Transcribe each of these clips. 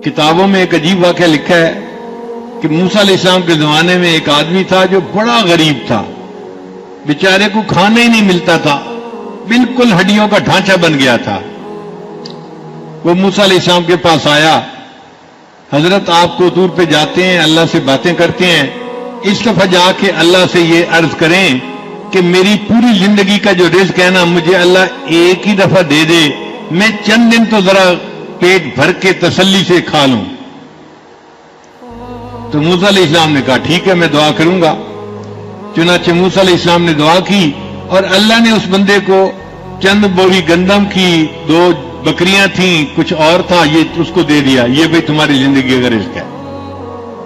کتابوں میں ایک عجیب واقعہ لکھا ہے کہ موسیٰ علیہ السلام کے زمانے میں ایک آدمی تھا جو بڑا غریب تھا، بیچارے کو کھانا ہی نہیں ملتا تھا، بالکل ہڈیوں کا ڈھانچہ بن گیا تھا۔ وہ موسیٰ علیہ السلام کے پاس آیا، حضرت آپ کو طور پہ جاتے ہیں، اللہ سے باتیں کرتے ہیں، اس دفعہ جا کے اللہ سے یہ عرض کریں کہ میری پوری زندگی کا جو رزق ہے نا مجھے اللہ ایک ہی دفعہ دے دے، میں چند دن تو ذرا پیٹ بھر کے تسلی سے کھا لوں۔ تو موسیٰ علیہ السلام نے کہا ٹھیک ہے میں دعا کروں گا۔ چنانچہ موسیٰ علیہ السلام نے دعا کی اور اللہ نے اس بندے کو چند بوری گندم کی، 2 بکریاں تھیں، کچھ اور تھا، یہ اس کو دے دیا، یہ بھئی تمہاری زندگی کا رزق ہے۔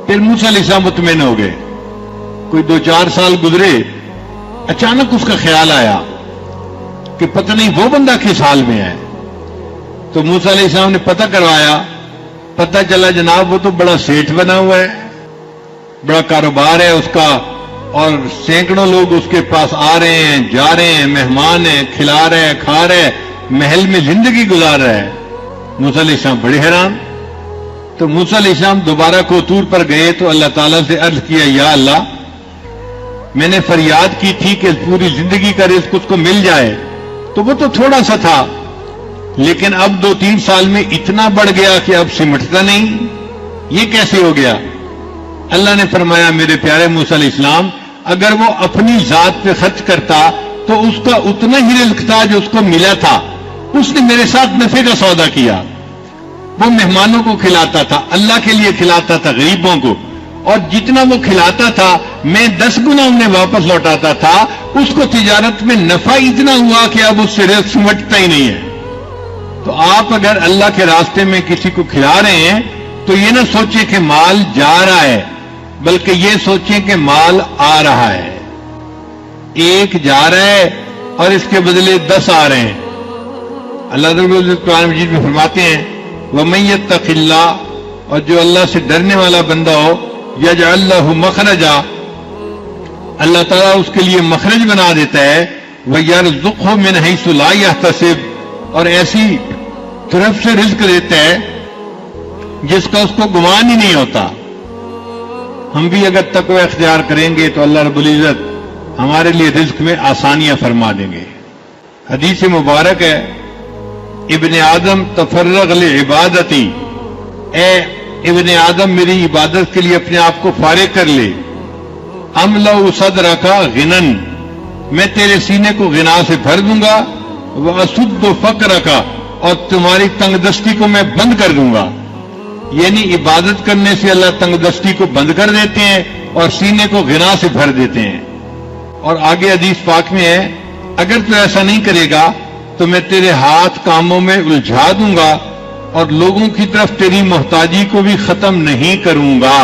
پھر موسیٰ علیہ السلام مطمئن ہو گئے۔ کوئی 2-4 سال گزرے، اچانک اس کا خیال آیا کہ پتہ نہیں وہ بندہ کس حال میں ہے۔ تو موسیٰ علیہ السلام نے پتہ کروایا، پتہ چلا جناب وہ تو بڑا سیٹھ بنا ہوا ہے، بڑا کاروبار ہے اس کا، اور سینکڑوں لوگ اس کے پاس آ رہے ہیں، جا رہے ہیں، مہمان ہیں، کھلا رہے ہیں، کھا رہے ہیں، محل میں زندگی گزار رہا ہے۔ موسیٰ علیہ السلام بڑے حیران۔ تو موسیٰ علیہ السلام دوبارہ کو طور پر گئے تو اللہ تعالیٰ سے عرض کیا، یا اللہ میں نے فریاد کی تھی کہ پوری زندگی کا رزق اس کو مل جائے، تو وہ تو تھوڑا سا تھا، لیکن اب 2-3 سال میں اتنا بڑھ گیا کہ اب سمٹتا نہیں، یہ کیسے ہو گیا؟ اللہ نے فرمایا میرے پیارے موسیٰ علیہ السلام اگر وہ اپنی ذات پہ خرچ کرتا تو اس کا اتنا ہی رزق تھا جو اس کو ملا تھا۔ اس نے میرے ساتھ نفع کا سودا کیا، وہ مہمانوں کو کھلاتا تھا، اللہ کے لیے کھلاتا تھا، غریبوں کو، اور جتنا وہ کھلاتا تھا میں 10 گنا انہیں واپس لوٹاتا تھا۔ اس کو تجارت میں نفع اتنا ہوا کہ اب اس سے رزق سمٹتا ہی نہیں ہے۔ تو آپ اگر اللہ کے راستے میں کسی کو کھلا رہے ہیں تو یہ نہ سوچیں کہ مال جا رہا ہے، بلکہ یہ سوچیں کہ مال آ رہا ہے۔ ایک جا رہا ہے اور اس کے بدلے 10 آ رہے ہیں۔ اللہ تعالیٰ قرآن مجید میں فرماتے ہیں وَمَن يَتَّقِ اللَّهَ، اور جو اللہ سے ڈرنے والا بندہ ہو، يَجْعَل لَّهُ مَخْرَجًا، اللہ تعالیٰ اس کے لیے مخرج بنا دیتا ہے، وَيَرْزُقْهُ مِنْ حَيْثُ لَا يَحْتَسِبُ، اور ایسی طرف سے رزق دیتا ہے جس کا اس کو گمان ہی نہیں ہوتا۔ ہم بھی اگر تقوی اختیار کریں گے تو اللہ رب العزت ہمارے لیے رزق میں آسانیاں فرما دیں گے۔ حدیث مبارک ہے ابن آدم تفرغ لعبادتی، اے ابن آدم میری عبادت کے لیے اپنے آپ کو فارغ کر لے، املأ صدرک غنن، میں تیرے سینے کو غنا سے بھر دوں گا، واسد فقرک، اور تمہاری تنگ دستی کو میں بند کر دوں گا۔ یعنی عبادت کرنے سے اللہ تنگ دستی کو بند کر دیتے ہیں اور سینے کو غنا سے بھر دیتے ہیں۔ اور آگے حدیث پاک میں ہے اگر تو ایسا نہیں کرے گا تو میں تیرے ہاتھ کاموں میں الجھا دوں گا اور لوگوں کی طرف تیری محتاجی کو بھی ختم نہیں کروں گا۔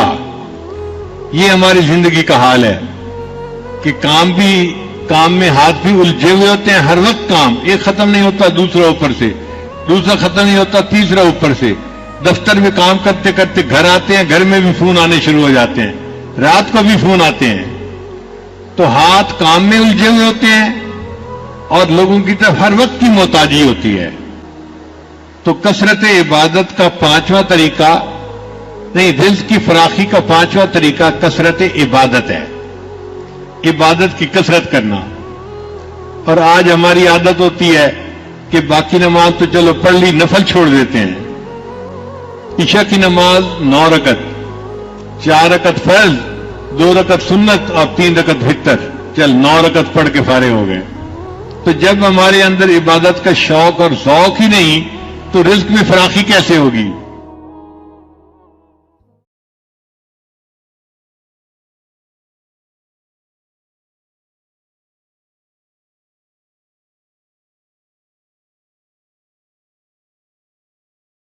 یہ ہماری زندگی کا حال ہے کہ کام میں ہاتھ بھی الجھے ہوئے ہوتے ہیں، ہر وقت کام، ایک ختم نہیں ہوتا دوسرا اوپر سے، دوسرا ختم نہیں ہوتا تیسرا اوپر سے، دفتر میں کام کرتے کرتے گھر آتے ہیں، گھر میں بھی فون آنے شروع ہو جاتے ہیں، رات کو بھی فون آتے ہیں، تو ہاتھ کام میں الجھے ہوئے ہوتے ہیں اور لوگوں کی طرف ہر وقت کی محتاجی ہوتی ہے۔ تو کثرت عبادت کا 5واں طریقہ نہیں، رزق کی فراخی کا 5واں طریقہ کثرت عبادت ہے، عبادت کی کثرت کرنا۔ اور آج ہماری عادت ہوتی ہے کہ باقی نماز تو چلو پڑھ لی، نفل چھوڑ دیتے ہیں۔ عشاء کی نماز 9 رکعت، 4 رکعت فرض، 2 رکعت سنت اور 3 رکعت وتر، چل 9 رکعت پڑھ کے فارغ ہو گئے۔ تو جب ہمارے اندر عبادت کا شوق اور ذوق ہی نہیں تو رزق میں فراخی کیسے ہوگی؟